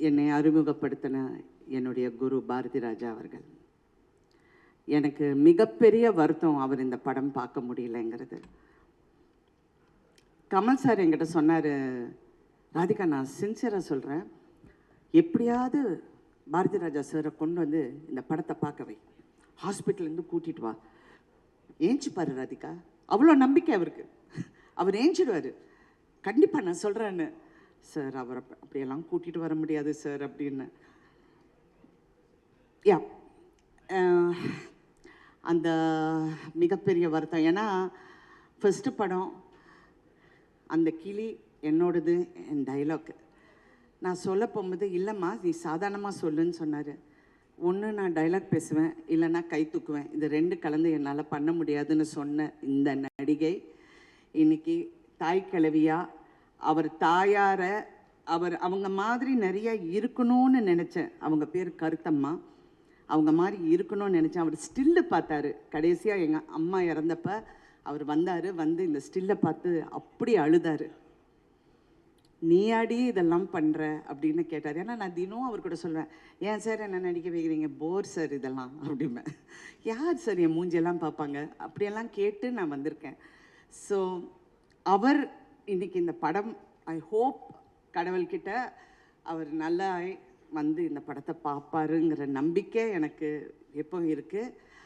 என்னை அறிமுகப்படுத்தின என்னுடைய குரு பாரதி ராஜா அவர்கள். எனக்கு மிகப்பெரிய வருத்தம் அவர் இந்த படம் பார்க்க முடியலைங்கிறது. கமல் சார் என்கிட்ட சொன்னார், ராதிகா நான் சின்சியராக சொல்கிறேன், எப்படியாவது பாரதி ராஜா சாரை கொண்டு வந்து இந்த படத்தை பார்க்க வை, ஹாஸ்பிட்டல்லேருந்து கூட்டிகிட்டு வா, ஏஞ்சிப்பார் ராதிகா, அவ்வளோ நம்பிக்கை அவருக்கு, அவர் ஏஞ்சிடுவார், கண்டிப்பாக நான் சொல்கிறேன்னு. சார் அவரை அப்படியெல்லாம் கூட்டிகிட்டு வர முடியாது சார் அப்படின்னு. யா அந்த மிகப்பெரிய வருத்தம். ஏன்னா ஃபஸ்ட்டு படம், அந்த கிளி என்னோடது, என் டைலாக் நான் சொல்ல போகும்போது, இல்லைம்மா நீ சாதாரணமாக சொல்லுன்னு சொன்னார். ஒன்று நான் டைலாக் பேசுவேன், இல்லைன்னா கை தூக்குவேன், இது ரெண்டு கலந்து என்னால் பண்ண முடியாதுன்னு சொன்ன இந்த நடிகை இன்னைக்கு தாய் கிழவியா, அவர் தாயாரை அவங்க மாதிரி நிறைய இருக்கணும்னு நினச்சேன். அவங்க பேர் கருத்தம்மா, அவங்க மாதிரி இருக்கணும்னு நினச்சேன். அவர் ஸ்டில்லு பார்த்தாரு கடைசியாக, எங்கள் அம்மா இறந்தப்ப அவர் வந்தார், வந்து இந்த ஸ்டில்லை பார்த்து அப்படி அழுதார். நீயாடி இதெல்லாம் பண்ணுற அப்படின்னு கேட்டார். ஏன்னா நான் தினம் அவர் கூட சொல்வேன், ஏன் சார் என்ன நடிக்க வைக்கிறீங்க, போர் சார் இதெல்லாம் அப்படிம்பேன். யார் சார் என் மூஞ்சியெல்லாம் பார்ப்பாங்க, அப்படியெல்லாம் கேட்டு நான் வந்திருக்கேன். ஸோ அவர் இன்னைக்கு இந்த படம், ஐ ஹோப் கடவுள்கிட்ட அவர் நல்லா வந்து இந்த படத்தை பார்ப்பாருங்கிற நம்பிக்கை எனக்கு எப்போ இருக்குது.